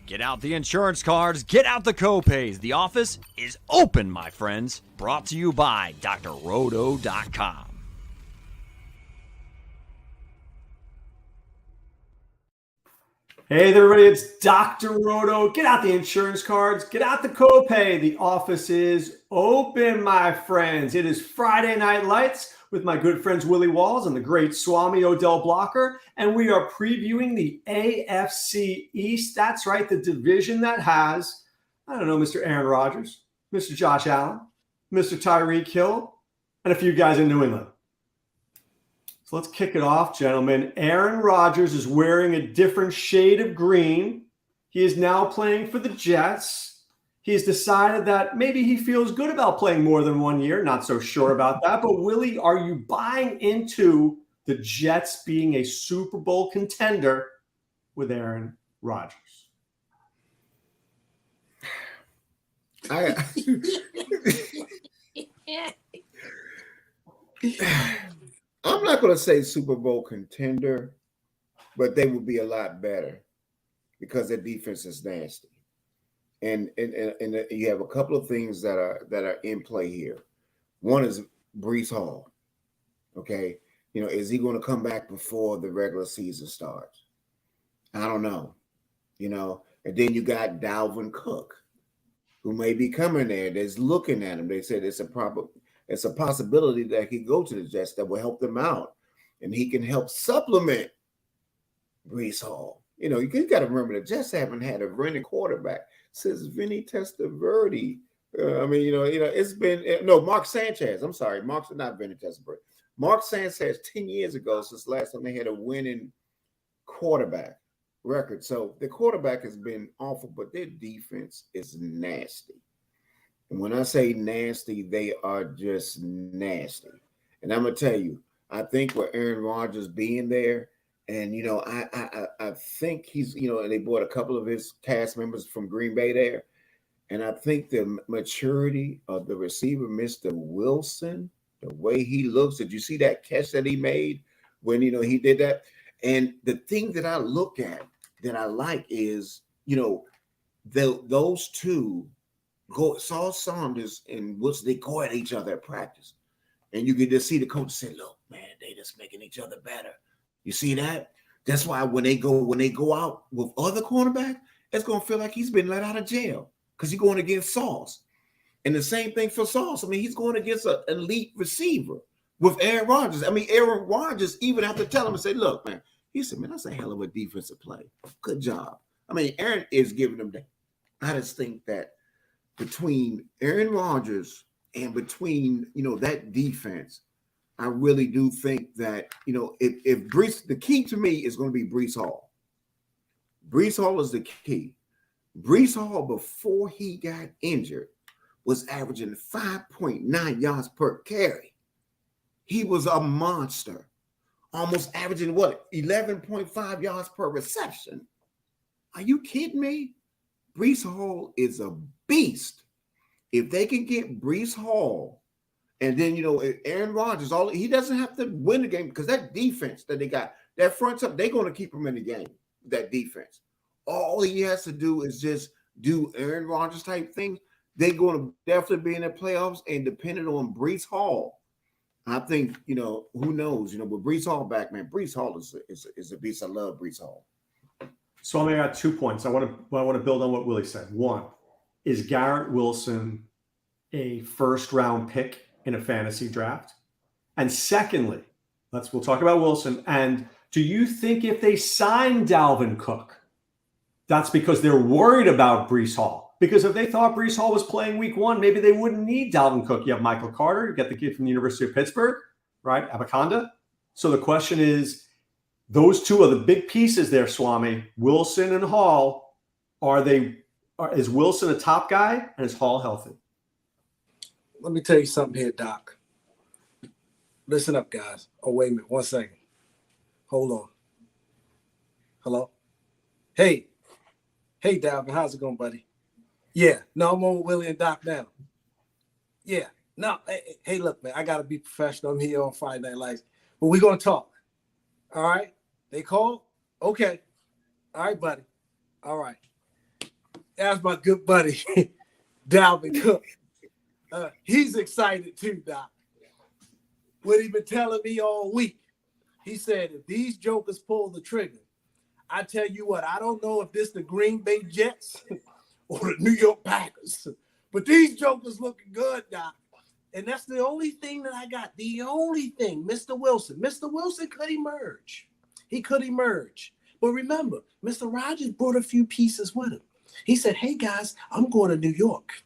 Get out the insurance cards, get out the copays. The office is open, my friends. Brought to you by drroto.com. Hey there, everybody, it's Dr. Roto. Get out the insurance cards, get out the copay. The office is open, my friends. It is Friday Night Lights with my good friends Willie Walls and the great Swame Odell Blocker, and we are previewing the AFC East. That's right, the division that has, I don't know, Mr. Aaron Rodgers, Mr. Josh Allen, Mr. Tyreek Hill, and a few guys in New England. So let's kick it off, gentlemen. Aaron Rodgers is wearing a different shade of green. He is now playing for the Jets. He has decided that maybe he feels good about playing more than 1 year. Not so sure about that. But Willie, are you buying into the Jets being a Super Bowl contender with Aaron Rodgers? I'm not going to say Super Bowl contender, but they would be a lot better because their defense is nasty. And you have a couple of things that are in play here. One is Breece Hall. Okay, is he going to come back before the regular season starts? I don't know. And then you got Dalvin Cook, who may be coming there. That's looking at him. They said it's a possibility that he go to the Jets that will help them out, and he can help supplement Breece Hall. You got to remember the Jets haven't had a running quarterback since Vinny Testaverde. It's been Mark Sanchez. I'm sorry, not Vinny Testaverde. Mark Sanchez 10 years ago since last time they had a winning quarterback record. So the quarterback has been awful, but their defense is nasty. And when I say nasty, they are just nasty. And I'm going to tell you, I think with Aaron Rodgers being there, and, I think he's, and they brought a couple of his cast members from Green Bay there. And I think the maturity of the receiver, Mr. Wilson, the way he looks, did you see that catch that he made when, he did that? And the thing that I look at that I like is, those two saw Saunders and Wilson, they go at each other at practice. And you can just see the coach say, look, man, they just making each other better. You see that? That's why when they go out with other cornerback, it's going to feel like he's been let out of jail because he's going against Sauce. And the same thing for Sauce. He's going against an elite receiver with Aaron Rodgers. Aaron Rodgers even have to tell him and say, look, man, he said, man, that's a hell of a defensive play. Good job. Aaron is giving them that. I just think that between Aaron Rodgers and between, that defense, I really do think that, if Breece, the key to me is going to be Breece Hall. Breece Hall is the key. Breece Hall, before he got injured, was averaging 5.9 yards per carry. He was a monster, almost averaging 11.5 yards per reception. Are you kidding me? Breece Hall is a beast. If they can get Breece Hall, and then, Aaron Rodgers, he doesn't have to win the game because that defense that they got, that front up, they're going to keep him in the game, that defense. All he has to do is just do Aaron Rodgers type things. They're going to definitely be in the playoffs, and depending on Breece Hall, I think, who knows, with Breece Hall back, man, Breece Hall is a beast. I love Breece Hall. So I got 2 points. I want to build on what Willie said. One, is Garrett Wilson a first-round pick in a fantasy draft? And secondly, we'll talk about Wilson. And do you think if they sign Dalvin Cook, that's because they're worried about Breece Hall? Because if they thought Breece Hall was playing week one, maybe they wouldn't need Dalvin Cook. You have Michael Carter, you get the kid from the University of Pittsburgh, right? Abaconda. So the question is, those two are the big pieces there, Swami. Wilson and Hall, is Wilson a top guy and is Hall healthy? Let me tell you something here, Doc. Listen up, guys. Oh, wait a minute. 1 second. Hold on. Hello? Hey, Dalvin, how's it going, buddy? Yeah. No, I'm on with Willie and Doc now. Yeah. No, hey, look, man, I got to be professional. I'm here on Friday Night Lights. But we're going to talk. All right? They called? Okay. All right, buddy. All right. That's my good buddy, Dalvin Cook. He's excited too, Doc. What he been telling me all week. He said, if these jokers pull the trigger, I tell you what, I don't know if this the Green Bay Jets or the New York Packers, but these jokers looking good, Doc. And that's the only thing that I got. The only thing, Mr. Wilson. Mr. Wilson could emerge. He could emerge. But remember, Mr. Rogers brought a few pieces with him. He said, hey, guys, I'm going to New York.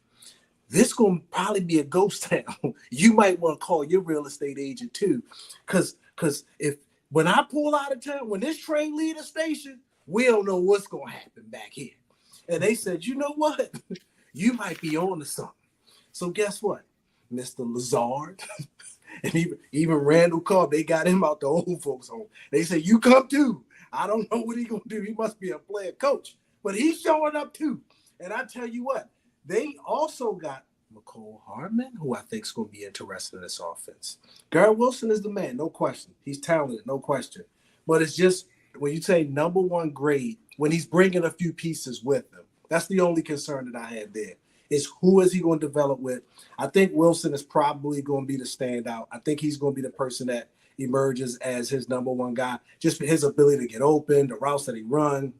This going to probably be a ghost town. You might want to call your real estate agent too. Because when I pull out of town, when this train leave the station, we don't know what's going to happen back here. And they said, you know what? You might be on to something. So guess what? Mr. Lazard and even Randall Cobb, they got him out the old folks home. They said, you come too. I don't know what he's going to do. He must be a player coach. But he's showing up too. And I tell you what, they also got McCole Hardman, who I think is going to be interested in this offense. Garrett Wilson is the man, no question. He's talented, no question. But it's just when you say number one grade, when he's bringing a few pieces with him, that's the only concern that I had there. Is who is he going to develop with? I think Wilson is probably going to be the standout. I think he's going to be the person that emerges as his number one guy. Just for his ability to get open, the routes that he run.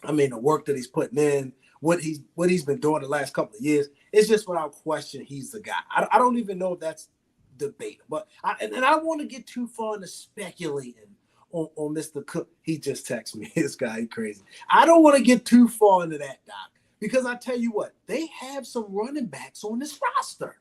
I mean, the work that he's putting in, what he's been doing the last couple of years. It's just without question he's the guy. I don't even know if that's debatable. But I don't want to get too far into speculating on Mr. Cook. He just texted me. This guy, he's crazy. I don't want to get too far into that, Doc. Because I tell you what, they have some running backs on this roster.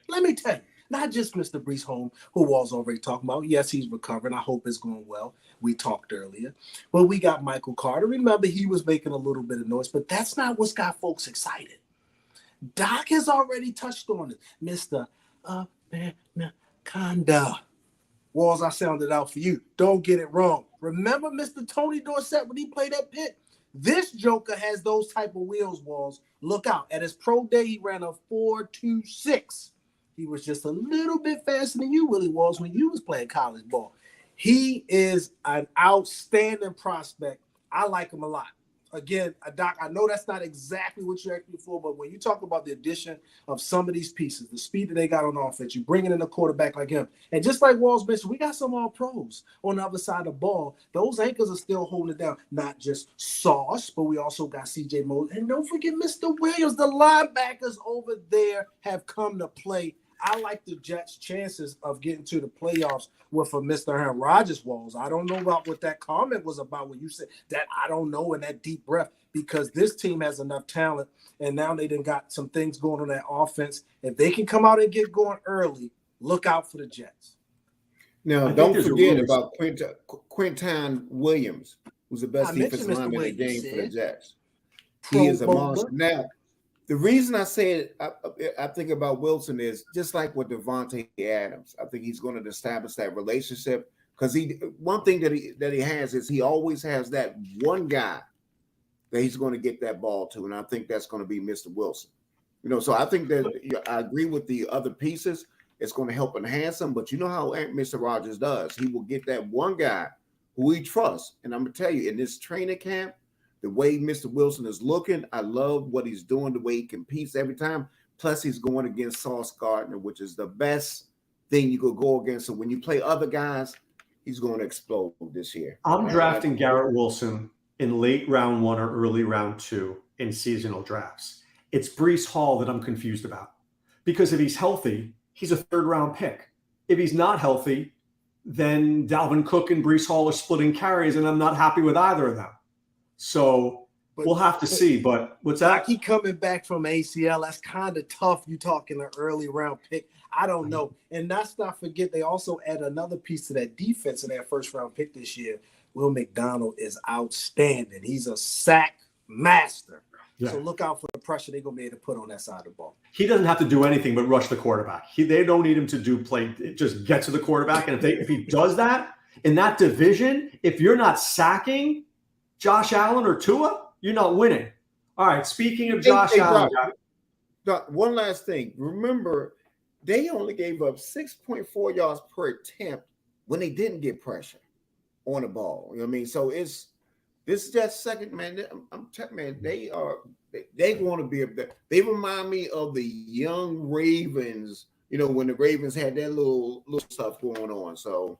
Let me tell you, not just Mr. Brees Home, who Wall's already talking about. Yes, he's recovering. I hope it's going well. We talked earlier. But we got Michael Carter. Remember, he was making a little bit of noise, but that's not what's got folks excited. Doc has already touched on it. Mr. Anaconda. Walls, I sounded out for you. Don't get it wrong. Remember Mr. Tony Dorsett when he played at Pitt? This joker has those type of wheels, Walls. Look out. At his pro day, he ran a 4.26. He was just a little bit faster than you, Willie Walls, when you was playing college ball. He is an outstanding prospect. I like him a lot. Again, Doc, I know that's not exactly what you asked me for, but when you talk about the addition of some of these pieces, the speed that they got on offense, you bringing in a quarterback like him. And just like Walls mentioned, we got some all-pros on the other side of the ball. Those anchors are still holding it down. Not just Sauce, but we also got C.J. Moses. And don't forget Mr. Williams. The linebackers over there have come to play. I like the Jets' chances of getting to the playoffs with a Mr. Aaron Rodgers. Walls. I don't know about what that comment was about when you said that. I don't know in that deep breath, because this team has enough talent, and now they done got some things going on that offense. If they can come out and get going early, look out for the Jets. Now, don't forget about Quinton Williams, who's the best defensive lineman in the game for the Jets. He is a monster. Now, the reason I say it, I think about Wilson is just like with Devontae Adams. I think he's going to establish that relationship, because one thing that he has is he always has that one guy that he's going to get that ball to, and I think that's going to be Mr. Wilson. So I think that I agree with the other pieces. It's going to help enhance them, but you know how Mr. Rogers does. He will get that one guy who he trusts, and I'm going to tell you, in this training camp, the way Mr. Wilson is looking, I love what he's doing, the way he competes every time. Plus, he's going against Sauce Gardner, which is the best thing you could go against. So when you play other guys, he's going to explode this year. I'm drafting Garrett Wilson in late round 1 or early round 2 in seasonal drafts. It's Breece Hall that I'm confused about, because if he's healthy, he's a 3rd round pick. If he's not healthy, then Dalvin Cook and Breece Hall are splitting carries, and I'm not happy with either of them. So we'll have to see. But what's that? He coming back from ACL. That's kind of tough. You talking an early round pick. I don't know. And let's not forget, they also add another piece to that defense in that 1st round pick this year. Will McDonald is outstanding. He's a sack master. Yeah. So look out for the pressure they're going to be able to put on that side of the ball. He doesn't have to do anything but rush the quarterback. They don't need him to do play. Just get to the quarterback. And if he does that in that division, if you're not sacking Josh Allen or Tua, you're not winning. All right, speaking of Josh Allen. Doc, one last thing. Remember, they only gave up 6.4 yards per attempt when they didn't get pressure. on the ball. You know what I mean? So this is that second, man. I'm telling man, they want to be up there. They remind me of the young Ravens, when the Ravens had that little stuff going on. So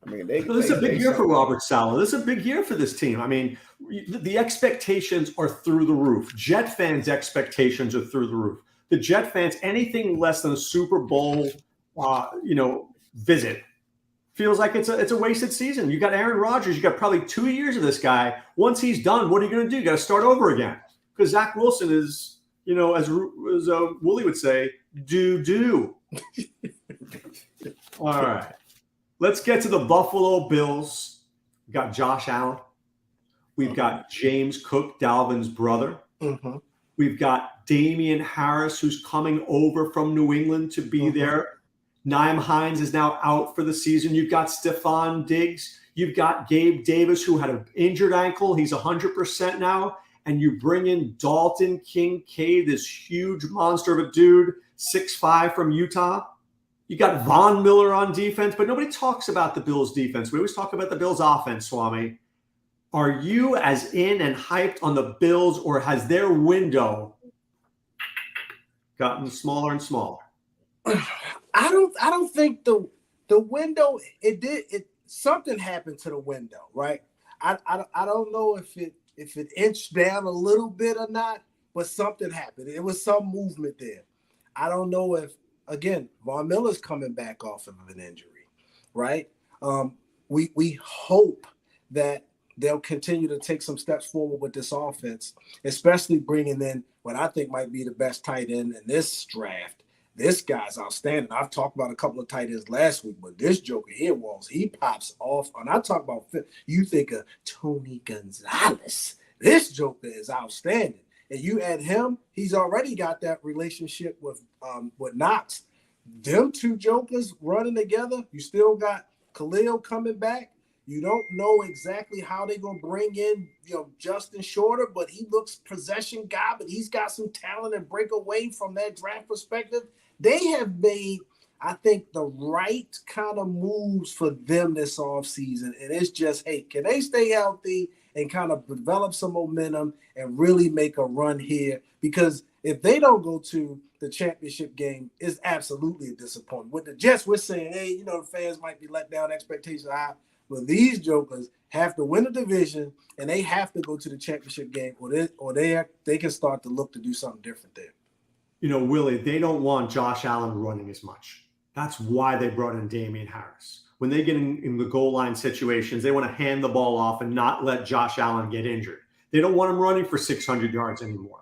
I mean, this is a big year for Robert Saleh. This is a big year for this team. I mean, the expectations are through the roof. Jet fans' expectations are through the roof. The Jet fans, anything less than a Super Bowl, visit feels like it's a wasted season. You got Aaron Rodgers. You got probably 2 years of this guy. Once he's done, what are you going to do? You got to start over again because Zach Wilson is, as Willie would say, do. All right. Let's get to the Buffalo Bills. We've got Josh Allen. We've got James Cook, Dalvin's brother. Mm-hmm. We've got Damian Harris, who's coming over from New England to be there. Nyheim Hines is now out for the season. You've got Stephon Diggs. You've got Gabe Davis, who had an injured ankle. He's 100% now. And you bring in Dalton Kincaid, this huge monster of a dude, 6'5" from Utah. You got Von Miller on defense, but nobody talks about the Bills' defense. We always talk about the Bills' offense, Swame. Are you as in and hyped on the Bills, or has their window gotten smaller and smaller? I don't think the window something happened to the window, right? I don't know if it inched down a little bit or not, but something happened. It was some movement there. I don't know if, again, Von Miller's coming back off of an injury, right? We hope that they'll continue to take some steps forward with this offense, especially bringing in what I think might be the best tight end in this draft. This guy's outstanding. I've talked about a couple of tight ends last week, but this joker here, Walls, he pops off. And I talk about, you think of Tony Gonzalez. This joker is outstanding. And you add him, he's already got that relationship with Knox. Them two jokers running together. You still got Khalil coming back. You don't know exactly how they're going to bring in, Justin Shorter, but he looks possession guy, but he's got some talent and break away from that draft perspective. They have made, I think, the right kind of moves for them this offseason. And it's just, hey, can they stay healthy and kind of develop some momentum and really make a run here? Because if they don't go to the championship game, it's absolutely a disappointment. With the Jets, we're saying, hey, the fans might be let down, expectations are high. But these jokers have to win the division, and they have to go to the championship game, or they can start to look to do something different there. Willie, they don't want Josh Allen running as much. That's why they brought in Damian Harris. When they get in the goal line situations, they want to hand the ball off and not let Josh Allen get injured. They don't want him running for 600 yards anymore.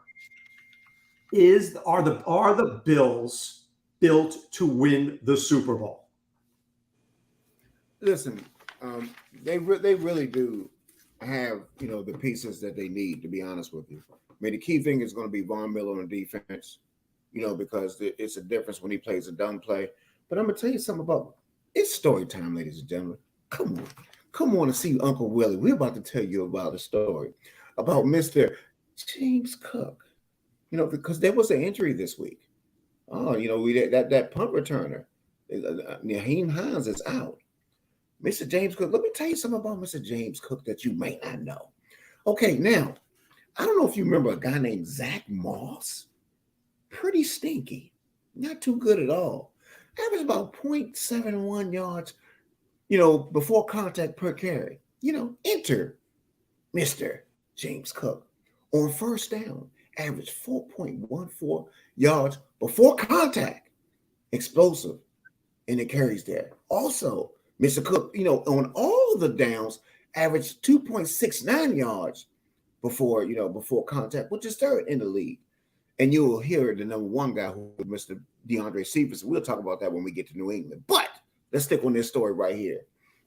Are the Bills built to win the Super Bowl? Listen. They really do have, the pieces that they need, to be honest with you. I mean, the key thing is going to be Von Miller on defense, because it's a difference when he plays a dumb play. But I'm going to tell you something about it's story time, ladies and gentlemen. Come on and see Uncle Willie. We're about to tell you about a story about Mr. James Cook, because there was an injury this week. That punt returner, Nyheim Hines is out. Mr. James Cook, let me tell you something about Mr. James Cook that you may not know. Okay, now, I don't know if you remember a guy named Zach Moss. Pretty stinky. Not too good at all. Average about 0.71 yards, before contact per carry. Enter Mr. James Cook. On first down, average 4.14 yards before contact. Explosive. And it carries there. Also, Mr. Cook, on all the downs, averaged 2.69 yards before contact, which is third in the league. And you will hear the number one guy, who is Mr. DeAndre Cephas. We'll talk about that when we get to New England. But let's stick on this story right here.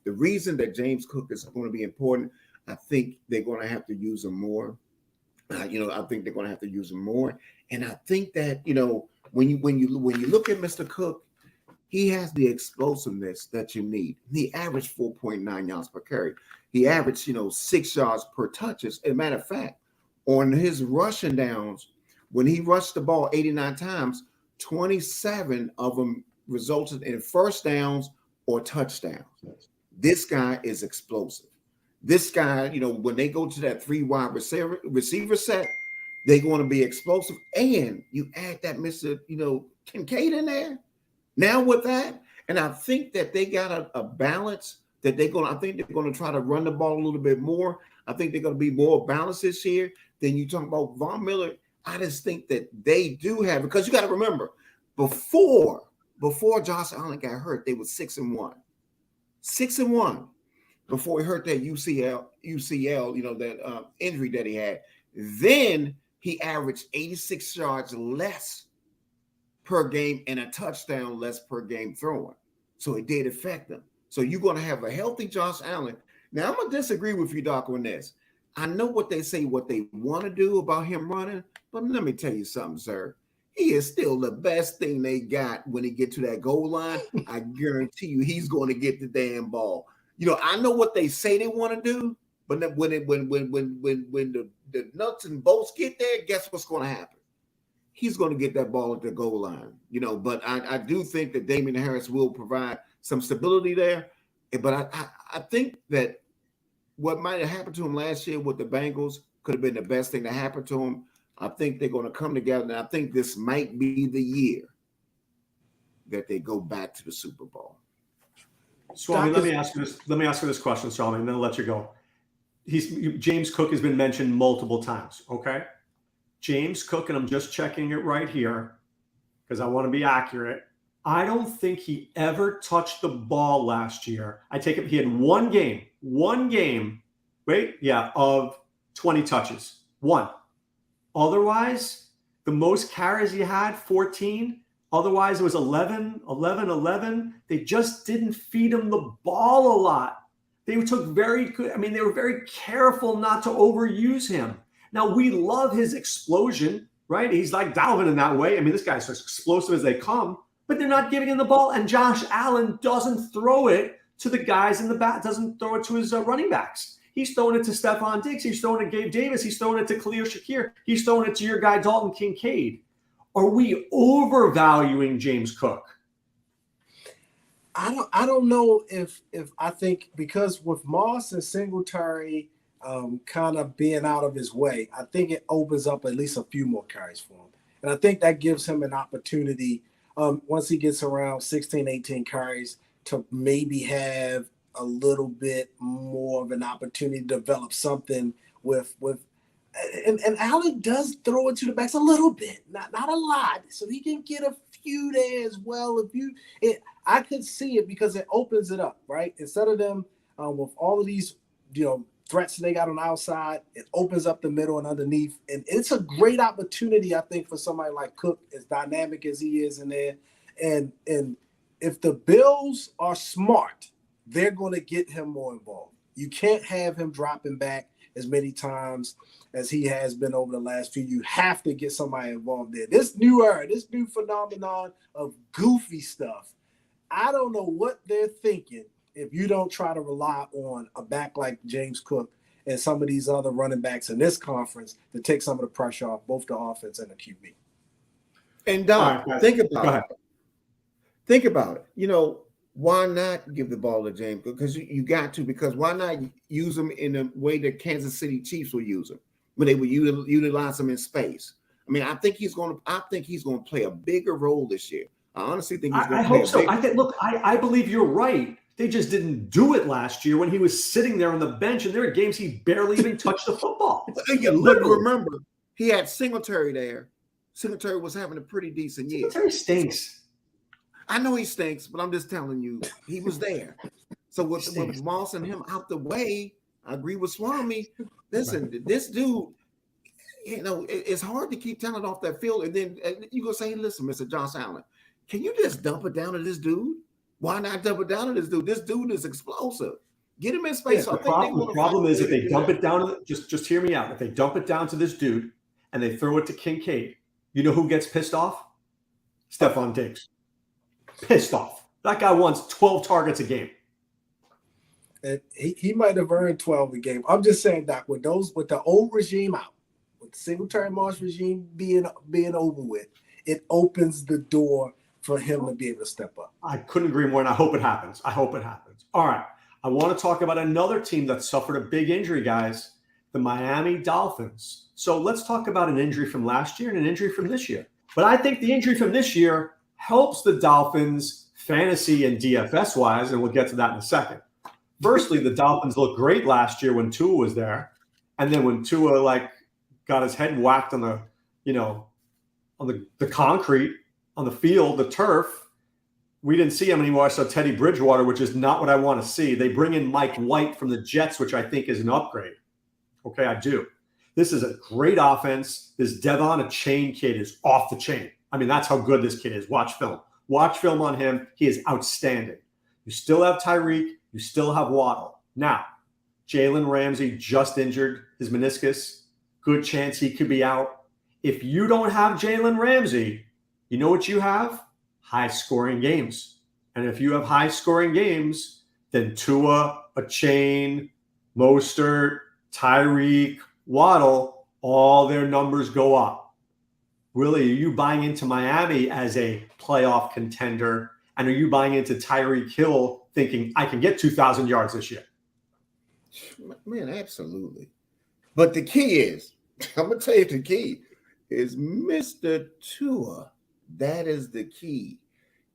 The reason that James Cook is going to be important, I think they're going to have to use him more. I think they're going to have to use him more. And I think that, when you look at Mr. Cook, he has the explosiveness that you need. He averaged 4.9 yards per carry. He averaged, 6 yards per touch. As a matter of fact, on his rushing downs, when he rushed the ball 89 times, 27 of them resulted in first downs or touchdowns. This guy is explosive. This guy, when they go to that 3 wide receiver set, they're going to be explosive. And you add that Mr. Kincaid in there. Now with that, and I think that they got a balance that I think they're going to try to run the ball a little bit more. I think they're going to be more balanced this year. Then you talk about Von Miller. I just think that they do have, because you got to remember, before Josh Allen got hurt, they were 6-1. 6-1 before he hurt that UCL, that injury that he had. Then he averaged 86 yards less per game and a touchdown less per game throwing. So it did affect them. So you're going to have a healthy Josh Allen. Now, I'm going to disagree with you, Doc, on this. I know what they say, what they want to do about him running, but let me tell you something, sir. He is still the best thing they got when he get to that goal line. I guarantee you he's going to get the damn ball. I know what they say they want to do, but when the nuts and bolts get there, guess what's going to happen? He's going to get that ball at the goal line, but I do think that Damian Harris will provide some stability there. But I think that what might have happened to him last year with the Bengals could have been the best thing to happen to him. I think they're going to come together, and I think this might be the year that they go back to the Super Bowl. Swami, let me ask you this question, Swami, and then I'll let you go. James Cook has been mentioned multiple times, okay? James Cook, and I'm just checking it right here because I want to be accurate. I don't think he ever touched the ball last year. I take it he had one game, of 20 touches. One. Otherwise, the most carries he had, 14. Otherwise, it was 11. They just didn't feed him the ball a lot. They took very good. They were very careful not to overuse him. Now, we love his explosion, right? He's like Dalvin in that way. This guy's as explosive as they come, but they're not giving him the ball. And Josh Allen doesn't throw it to the guys in the back, doesn't throw it to his running backs. He's throwing it to Stephon Diggs. He's throwing it to Gabe Davis. He's throwing it to Khalil Shakir. He's throwing it to your guy, Dalton Kincaid. Are we overvaluing James Cook? I don't know if I think, because with Moss and Singletary kind of being out of his way, I think it opens up at least a few more carries for him. And I think that gives him an opportunity once he gets around 16, 18 carries to maybe have a little bit more of an opportunity to develop something with and Allen does throw it to the backs a little bit, not a lot, so he can get a few there as well. I could see it because it opens it up, right? Instead of them with all of these threats they got on the outside, it opens up the middle and underneath, and it's a great opportunity, I think, for somebody like Cook, as dynamic as he is in there. And if the Bills are smart, they're going to get him more involved. You can't have him dropping back as many times as he has been over the last few. You have to get somebody involved there. This new era, this new phenomenon of goofy stuff, I don't know what they're thinking if you don't try to rely on a back like James Cook and some of these other running backs in this conference to take some of the pressure off both the offense and the QB. And Doc, think about it. Why not give the ball to James Cook? Because you got to. Because why not use him in the way that Kansas City Chiefs will use him when they would utilize him in space? I think he's going to play a bigger role this year. I honestly think he's going to play. I hope so. I believe you're right. They just didn't do it last year when he was sitting there on the bench, and there were games he barely even touched the football. Remember, he had Singletary there. Singletary was having a pretty decent year. Singletary stinks. I know he stinks, but I'm just telling you, he was there. So with Moss and him out the way, I agree with Swami. Listen, this dude, it's hard to keep talent off that field. And then you go say, listen, Mr. Josh Allen, can you just dump it down to this dude? Why not dump it down to this dude? This dude is explosive. Get him in space. Yeah, the problem is if they dump it down, just hear me out. If they dump it down to this dude and they throw it to Kincaid, you know who gets pissed off? Stephon Diggs. Pissed off. That guy wants 12 targets a game. And he might have earned 12 a game. I'm just saying, Doc, with the old regime out, with the Singletary Moss regime being over with, it opens the door for him to be able to step up. I couldn't agree more, and I hope it happens. All right. I want to talk about another team that suffered a big injury, guys, the Miami Dolphins. So let's talk about an injury from last year and an injury from this year. But I think the injury from this year helps the Dolphins fantasy and DFS wise, and we'll get to that in a second. Firstly, the Dolphins looked great last year when Tua was there. And then when Tua got his head whacked on the concrete, on the field, the turf, we didn't see him anymore. I saw Teddy Bridgewater, which is not what I want to see. They bring in Mike White from the Jets, which I think is an upgrade. Okay, I do. This is a great offense. This Devon Achane kid is off the chain. I mean, that's how good this kid is. Watch film. Watch film on him. He is outstanding. You still have Tyreek. You still have Waddle. Now, Jalen Ramsey just injured his meniscus. Good chance he could be out. If you don't have Jalen Ramsey, you know what you have? High-scoring games. And if you have high-scoring games, then Tua, Achane, Mostert, Tyreek, Waddle, all their numbers go up. Willie, are you buying into Miami as a playoff contender? And are you buying into Tyreek Hill thinking, I can get 2,000 yards this year? Man, absolutely. But the key is, I'm going to tell you the key is Mr. Tua. That is the key.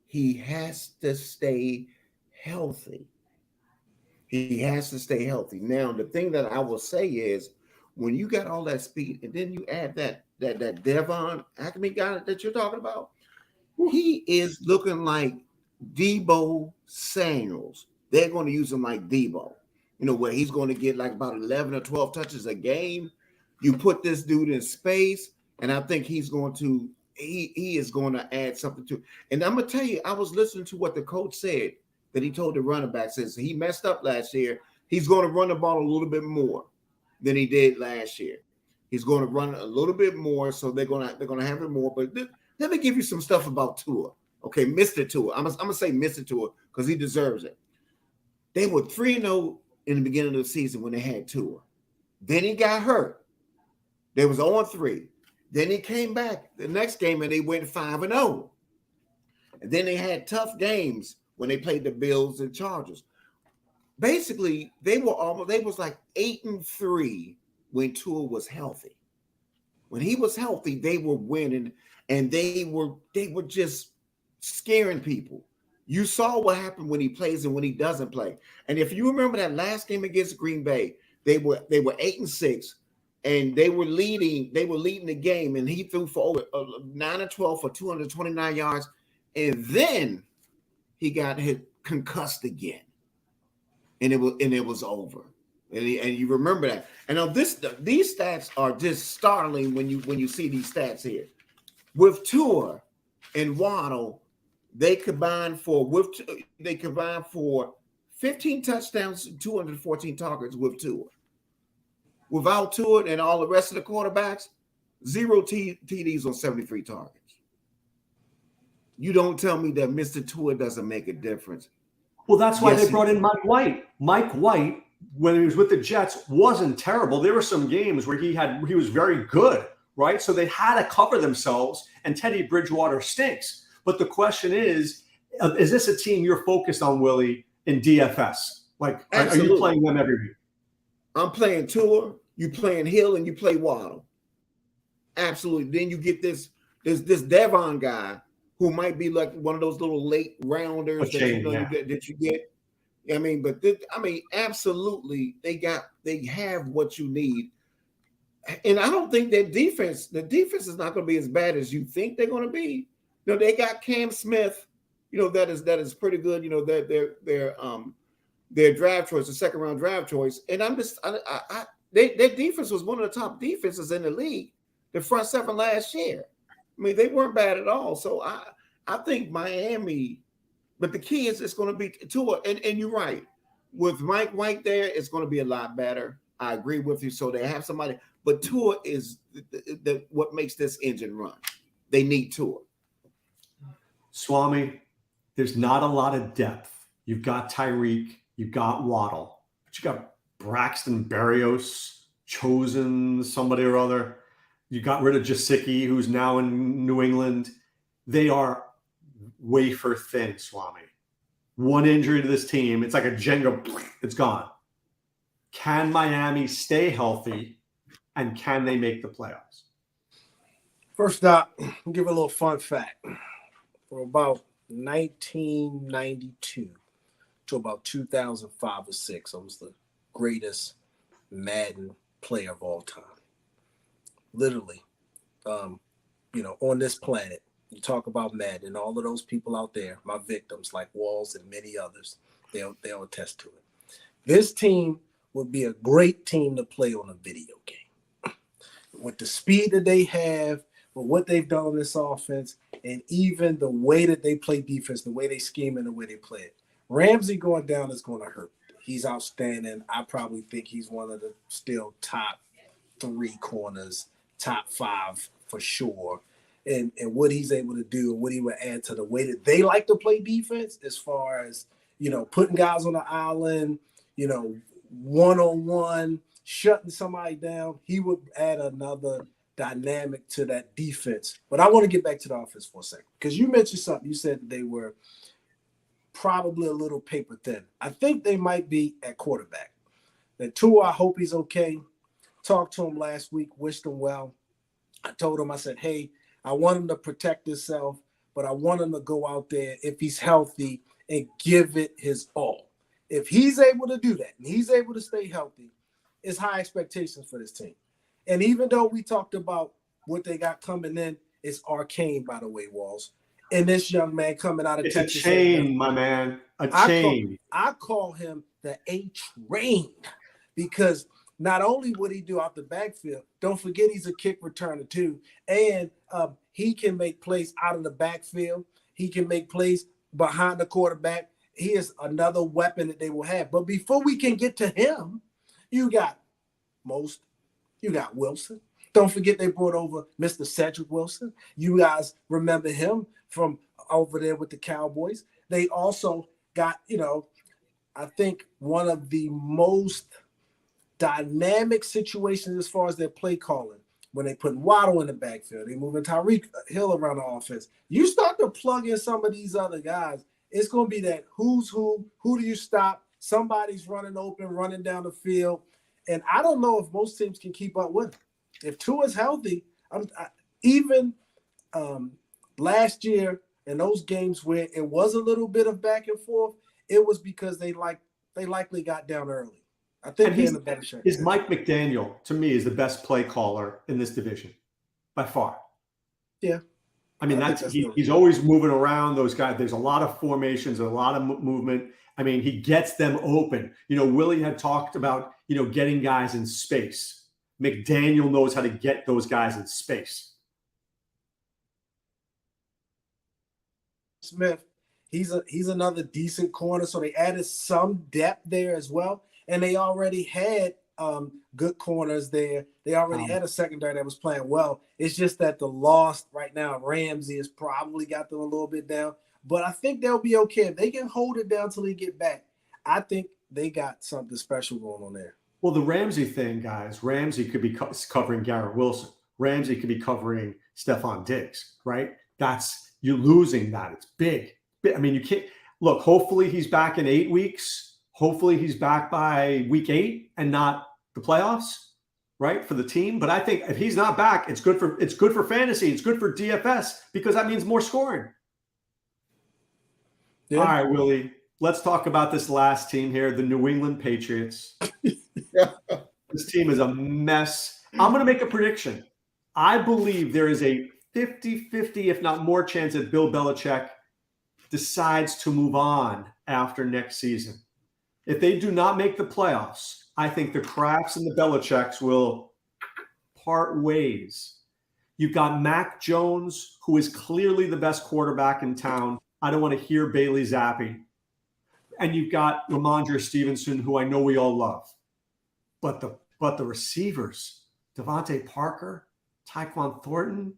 He has to stay healthy. He has to stay healthy. Now, the thing that I will say is when you got all that speed and then you add that Devon Achane guy that you're talking about, he is looking like Debo Samuels. They're going to use him like Debo, where he's going to get like about 11 or 12 touches a game. You put this dude in space, and I think he is going to add something to it. And I'm going to tell you, I was listening to what the coach said that he told the running back, says he messed up last year. He's going to run the ball a little bit more than he did last year. He's going to run a little bit more, so they're going to have it more. But let me give you some stuff about Tua. Okay, Mr. Tua. I'm going to say Mr. Tua because he deserves it. They were 3-0 in the beginning of the season when they had Tua. Then he got hurt. They was 0-3. Then he came back the next game and they went 5-0. And then they had tough games when they played the Bills and Chargers. Basically, they was like 8-3 when Tua was healthy. When he was healthy, they were winning and they were just scaring people. You saw what happened when he plays and when he doesn't play. And if you remember that last game against Green Bay, they were 8-6. And they were leading the game, and he threw for over 9-12 for 229 yards. And then he got concussed again. And it was over. And you remember that. And now these stats are just startling when you see these stats here. With Tua and Waddle, they combined for 15 touchdowns, 214 targets with Tua. Without Tua and all the rest of the quarterbacks, 0 TDs on 73 targets. You don't tell me that Mr. Tua doesn't make a difference. Well, that's why they brought in Mike White. Mike White, when he was with the Jets, wasn't terrible. There were some games where he was very good, right? So they had to cover themselves, and Teddy Bridgewater stinks. But the question is this a team you're focused on, Willie, in DFS? Like, are you playing them every week? I'm playing Tua, you playing Hill, and you play Waddle. Absolutely. Then you get this Devon guy who might be like one of those little late rounders that you get. I mean, absolutely, they have what you need. And I don't think the defense is not going to be as bad as you think they're going to be. They got Cam Smith, that is pretty good. Their draft choice, the second round draft choice. And their defense was one of the top defenses in the league, the front seven last year. I mean, they weren't bad at all. So I think Miami, but the key is it's going to be Tua. And you're right. With Mike White there, it's going to be a lot better. I agree with you. So they have somebody, but Tua is what makes this engine run. They need Tua. Swame, there's not a lot of depth. You've got Tyreek, you've got Waddle, but you got Braxton Berrios, chosen somebody or other. You got rid of Gesicki, who's now in New England. They are wafer thin, Swame. One injury to this team, it's like a Jenga, it's gone. Can Miami stay healthy, and can they make the playoffs? First up, I'll give a little fun fact. For about 1992 to about 2005 or 6, I was the greatest Madden player of all time. Literally, on this planet, you talk about Madden, and all of those people out there, my victims like Walls and many others, they'll attest to it. This team would be a great team to play on a video game. With the speed that they have, with what they've done on this offense, and even the way that they play defense, the way they scheme and the way they play it. Ramsey going down is going to hurt. He's outstanding. I probably think he's one of the still top 3 corners, top 5 for sure. And what he's able to do and what he would add to the way that they like to play defense as far as, putting guys on the island, one-on-one, shutting somebody down, he would add another dynamic to that defense. But I want to get back to the offense for a second because you mentioned something. You said they were probably a little paper thin. I think they might be at quarterback. And Tua, I hope he's okay. Talked to him last week, wished him well. I told him, I said, hey, I want him to protect himself, but I want him to go out there if he's healthy and give it his all. If he's able to do that and he's able to stay healthy, it's high expectations for this team. And even though we talked about what they got coming in, it's arcane, by the way, Walls. And this young man coming out of Texas. It's a chain, my man. A chain. I call him the A-Train because not only would he do out the backfield, don't forget he's a kick returner too. And he can make plays out of the backfield. He can make plays behind the quarterback. He is another weapon that they will have. But before we can get to him, you got Wilson. Don't forget they brought over Mr. Cedric Wilson. You guys remember him from over there with the Cowboys. They also got, I think one of the most dynamic situations as far as their play calling. When they put Waddle in the backfield, they moving Tyreek Hill around the offense. You start to plug in some of these other guys, it's going to be that who's who do you stop? Somebody's running open, running down the field. And I don't know if most teams can keep up with him. If Tua's healthy, even last year in those games where it was a little bit of back and forth, it was because they likely got down early. I think they're in a better shape. Is Mike McDaniel, to me, is the best play caller in this division by far. Yeah. I mean, he's always moving around those guys. There's a lot of formations, a lot of movement. I mean, he gets them open. Willie had talked about, getting guys in space. McDaniel knows how to get those guys in space. Smith, he's another decent corner. So they added some depth there as well. And they already had good corners there. They already had a secondary that was playing well. It's just that the loss right now, Ramsey has probably got them a little bit down. But I think they'll be okay. If they can hold it down till they get back, I think they got something special going on there. Well, the Ramsey thing, guys, Ramsey could be covering Garrett Wilson. Ramsey could be covering Stephon Diggs, right? You're losing that. It's big. I mean, you can't – look, hopefully he's back in 8 weeks. Hopefully he's back by week 8 and not the playoffs, right, for the team. But I think if he's not back, it's good for fantasy. It's good for DFS because that means more scoring. Yeah. All right, Willie, let's talk about this last team here, the New England Patriots. This team is a mess. I'm going to make a prediction. I believe there is a 50-50, if not more, chance that Bill Belichick decides to move on after next season. If they do not make the playoffs, I think the Krafts and the Belichicks will part ways. You've got Mac Jones, who is clearly the best quarterback in town. I don't want to hear Bailey Zappi. And you've got Ramondre Stevenson, who I know we all love. But the receivers, Devontae Parker, Tyquan Thornton,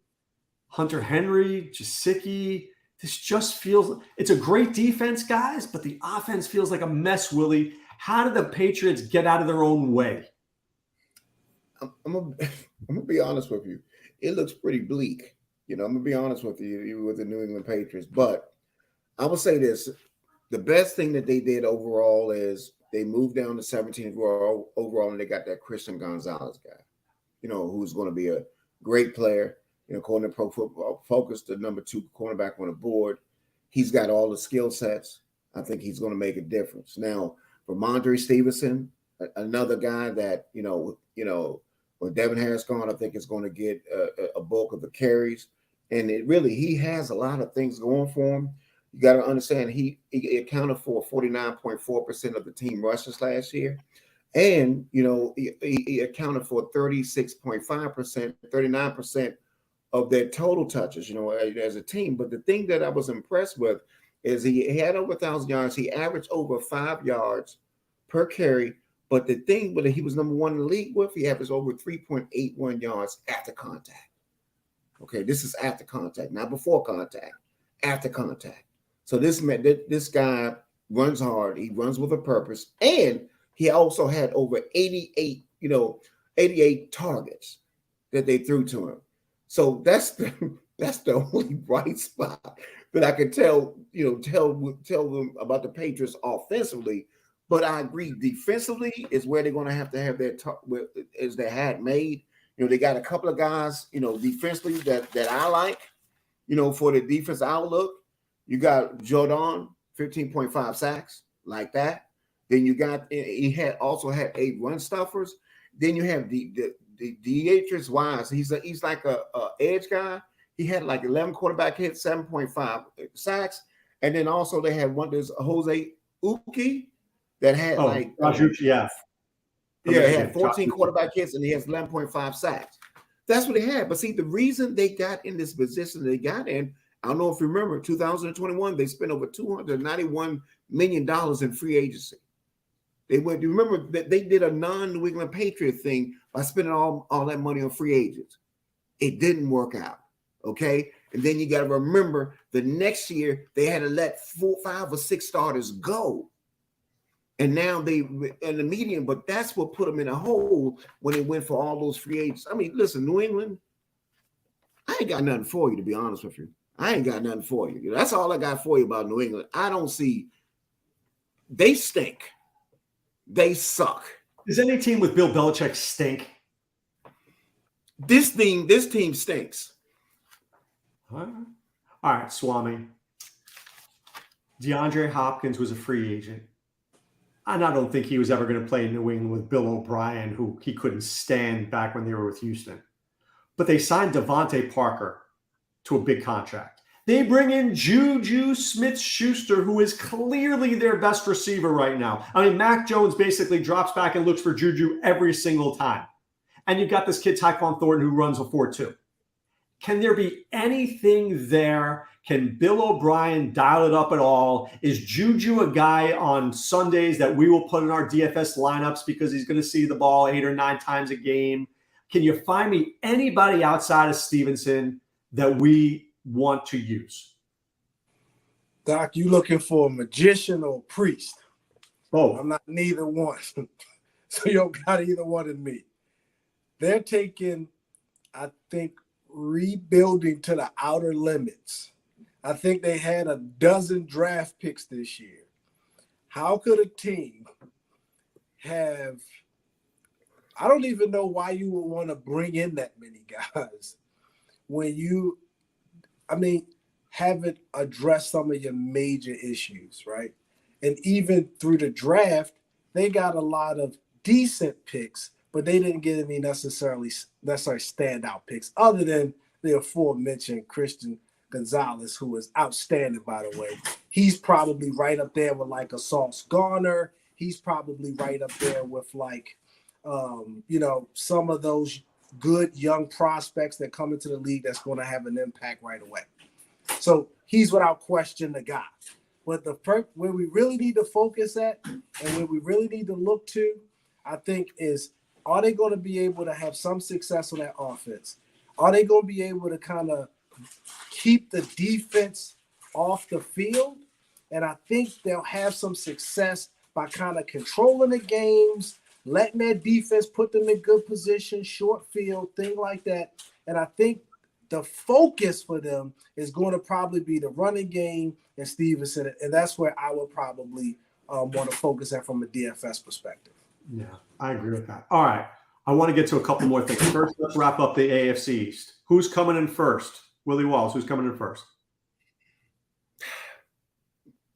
Hunter Henry, Gesicki, this just feels – it's a great defense, guys, but the offense feels like a mess, Willie. How did the Patriots get out of their own way? I'm gonna be honest with you. It looks pretty bleak. I'm going to be honest with you with the New England Patriots. But I will say this. the best thing that they did overall is they moved down to 17th overall, and they got that Christian Gonzalez guy, who's going to be a great player. According to Pro Football Focus, the number 2 cornerback on the board. He's got all the skill sets. I think he's going to make a difference. Now, Ramondre Stevenson, another guy that, with Devin Harris gone, I think is going to get a bulk of the carries. And he has a lot of things going for him. You got to understand he accounted for 49.4% of the team rushes last year. And, he accounted for 36.5%, 39% of their total touches, as a team. But the thing that I was impressed with is he had over 1,000 yards. He averaged over 5 yards per carry. But the thing that he was number 1 in the league with, he averaged over 3.81 yards after contact. Okay, this is after contact, not before contact, after contact. So this meant that this guy runs hard. He runs with a purpose. And he also had over 88 targets that they threw to him. So that's the only bright spot that I could tell them about the Patriots offensively. But I agree, defensively is where they're going to have their as they had made. They got a couple of guys, defensively that I like, for the defense outlook. You got Jordan, 15.5 sacks, like that. Then you got also had 8 run stuffers. Then you have the Deatrius Wise. He's like a edge guy. He had like 11 quarterback hits, 7.5 sacks, and then also they had there's Jose Uki that had he had 14 quarterback hits and he has 11.5 sacks. That's what they had. But see, the reason they got in this position they got in, I don't know if you remember, 2021, they spent over $291 million in free agency. You remember that they did a non-New England Patriot thing by spending all that money on free agents. It didn't work out, okay? And then you got to remember the next year they had to let 4, 5, or 6 starters go. And now they in the median, but that's what put them in a hole when they went for all those free agents. I mean, listen, New England, I ain't got nothing for you, to be honest with you. I ain't got nothing for you. That's all I got for you about New England. I don't see. They stink. They suck. Does any team with Bill Belichick stink? This team stinks. All right, Swame. DeAndre Hopkins was a free agent. And I don't think he was ever going to play in New England with Bill O'Brien, who he couldn't stand back when they were with Houston. But they signed Devontae Parker to a big contract. They bring in Juju Smith-Schuster, who is clearly their best receiver right now. I mean, Mac Jones basically drops back and looks for Juju every single time. And you've got this kid, Tyquan Thornton, who runs a 4.2. Can there be anything there? Can Bill O'Brien dial it up at all? Is Juju a guy on Sundays that we will put in our DFS lineups because he's going to see the ball 8 or 9 times a game? Can you find me anybody outside of Stevenson that we want to use? Doc, you looking for a magician or a priest? Oh, I'm not neither one. So you don't got either one in me. They're taking, I think, rebuilding to the outer limits. I think they had a dozen draft picks this year. How could a team have, I don't even know why you would want to bring in that many guys when you, haven't addressed some of your major issues, right? And even through the draft, they got a lot of decent picks, but they didn't get any necessarily standout picks other than the aforementioned Christian Gonzalez, who is outstanding, by the way. He's probably right up there with like a Sauce Garner. He's probably right up there with like, some of those good young prospects that come into the league that's going to have an impact right away. So he's without question the guy. But where we really need to focus at and where we really need to look to, I think, is are they going to be able to have some success on that offense? Are they going to be able to kind of keep the defense off the field? And I think they'll have some success by kind of controlling the games, letting their defense put them in good position, short field, thing like that. And I think the focus for them is going to probably be the running game and Stevenson, and that's where I would probably want to focus at from a DFS perspective. Yeah, I agree with that. All right. I want to get to a couple more things. First, let's wrap up the AFC East. Who's coming in first? Willie Walls, who's coming in first?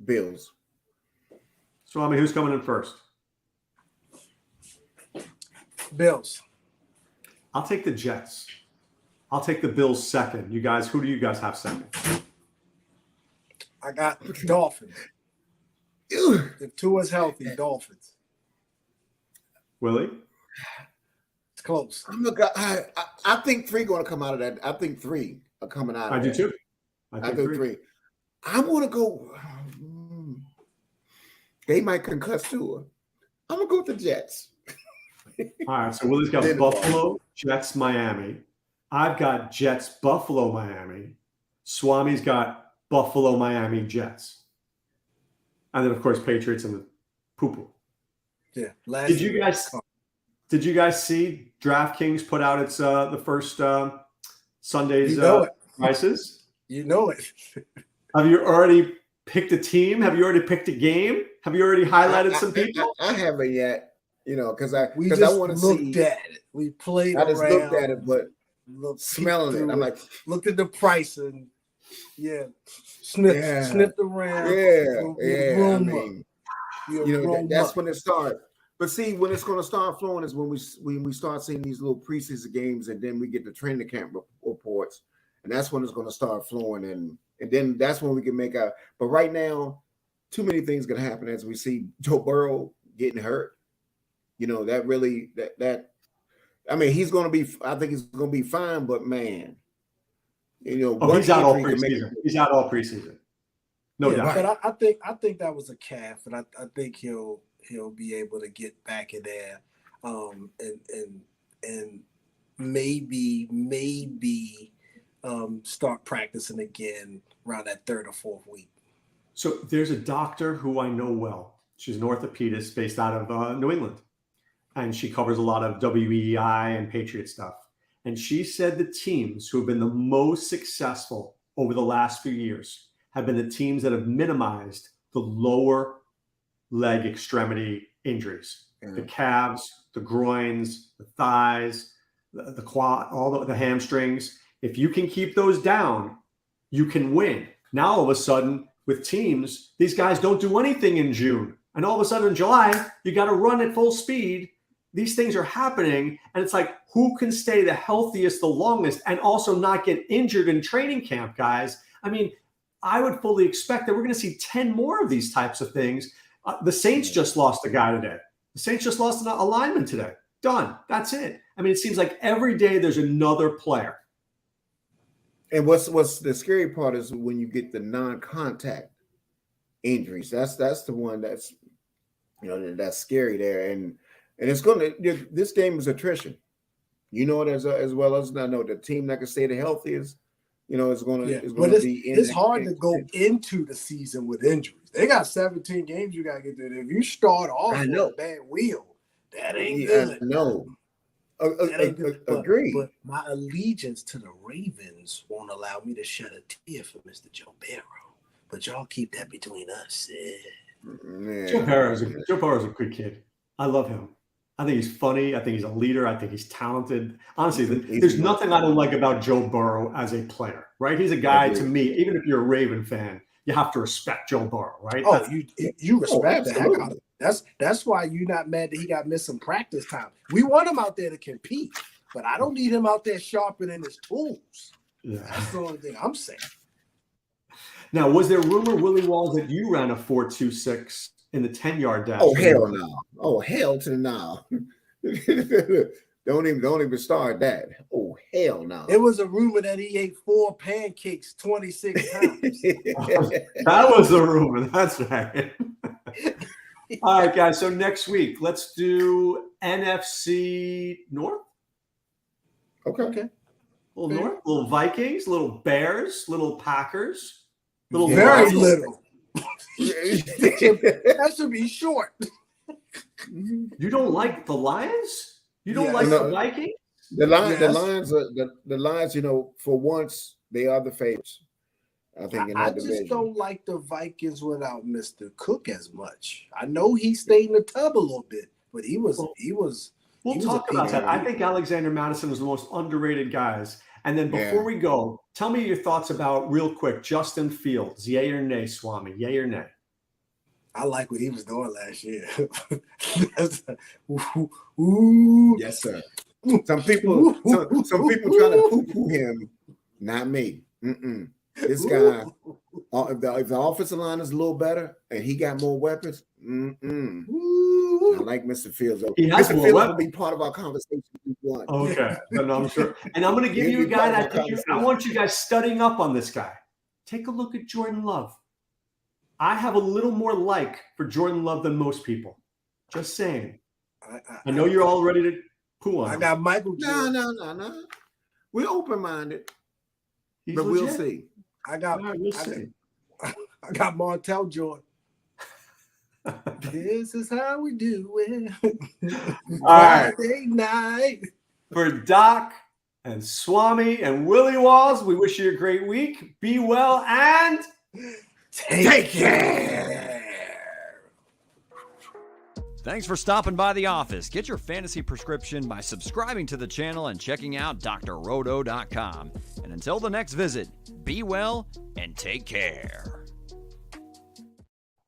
Bills. Swame, who's coming in first? Bills. I'll take the Jets. I'll take the Bills second. You guys, who do you guys have second? I got Dolphins. If Tua's healthy, Dolphins. Willie? It's close. I think 3 going to come out of that. I think 3 are coming out of I that. do too. I think 3. I'm going to go. They might concuss Tua. I'm going to go with the Jets. All right, so Willie's got Buffalo, Jets, Miami. I've got Jets, Buffalo, Miami. Swame's got Buffalo, Miami, Jets. And then, of course, Patriots and the poo-poo. Yeah. Did you guys see DraftKings put out its the first Sunday's prices? You know it. Have you already picked a team? Have you already picked a game? Have you already highlighted some people? I haven't yet, because I want to see. Looked at it. We played I just around, looked at it, but smelling it, I'm like, looked at the price and sniffed around. Yeah. I mean, that's when it starts. But see, when it's going to start flowing is when we start seeing these little preseason games, and then we get the training camp reports, and that's when it's going to start flowing, and then that's when we can make out. But right now, too many things going to happen as we see Joe Burrow getting hurt. That really that. I mean, he's going to be. I think he's going to be fine, but man, he's out all preseason. He's out all preseason. No doubt. But I think that was a calf, and I think he'll be able to get back in there, and maybe start practicing again around that 3rd or 4th week. So there's a doctor who I know well. She's an orthopedist based out of New England, and she covers a lot of WEI and Patriot stuff. And she said the teams who have been the most successful over the last few years have been the teams that have minimized the lower leg extremity injuries, the calves, the groins, the thighs, the quad, all the hamstrings. If you can keep those down, you can win. Now, all of a sudden, with teams, these guys don't do anything in June. And all of a sudden in July, you got to run at full speed. These things are happening. And it's like, who can stay the healthiest, the longest, and also not get injured in training camp, guys? I mean, I would fully expect that we're going to see 10 more of these types of things. The Saints just lost a guy today. The Saints just lost a lineman today. Done. That's it. I mean, it seems like every day there's another player. And what's the scary part is when you get the non-contact injuries. That's the one that's that's scary there. And it's this game is attrition. You know it as well as I know the team that can stay the healthiest. It's going to be. It's hard to go into the season with injuries. They got 17 games you got to get there. If you start off on a bad wheel, that ain't good. No. Agree. But my allegiance to the Ravens won't allow me to shed a tear for Mr. Joe Burrow. But y'all keep that between us. Joe Burrow's a good kid. I love him. I think he's funny. I think he's a leader. I think he's talented. Honestly, there's nothing I don't like about Joe Burrow as a player, right? He's a guy, to me, even if you're a Raven fan, you have to respect Joe Burrow, right? Oh, you respect the heck out of it. That's why you're not mad that he got missing practice time. We want him out there to compete, but I don't need him out there sharpening his tools. Yeah. That's the only thing I'm saying. Now, was there rumor, Willie Walls, that you ran a 4.26 in the 10-yard dash? Oh, hell no. Oh, hell to the no. Don't even start that. Oh, hell no. It was a rumor that he ate 4 pancakes 26 times. That was a rumor. That's right. All right, guys. So next week, let's do NFC North. Okay. Little North, little Vikings, little Bears, little Packers. Very little. That should be short. You don't like the Lions? You don't like the Vikings? The Lions, Yes. the Lions, for once they are the favorites. I think in I that just division. don't like the Vikings without Mr. Cook as much. I know he stayed in the tub a little bit, but he was. We'll he was talk a about that. PG. I think Alexander Madison was the most underrated guys. And then before Yeah. we go, tell me your thoughts about, real quick, Justin Fields. Yay or nay, Swami? Yay or nay? I like what he was doing last year. Ooh. Yes, sir. Some people trying to poo-poo him. Not me. This guy, if the offensive line is a little better and he got more weapons, I like Mr. Fields. Mr. Fields will be part of our conversation. Okay, no, I'm sure. And I'm going to give you a guy that I want you guys studying up on this guy. Take a look at Jordan Love. I have a little more like for Jordan Love than most people. Just saying. I know you're all ready to poo on him. I got Michael. No. We're open-minded, He's but legit. we'll see. I got Martell Jordan. This is how we do it. All right. Friday night. For Doc and Swami and Willie Walls, we wish you a great week. Be well and take care. Thanks for stopping by the office. Get your fantasy prescription by subscribing to the channel and checking out drrodo.com. And until the next visit, be well and take care.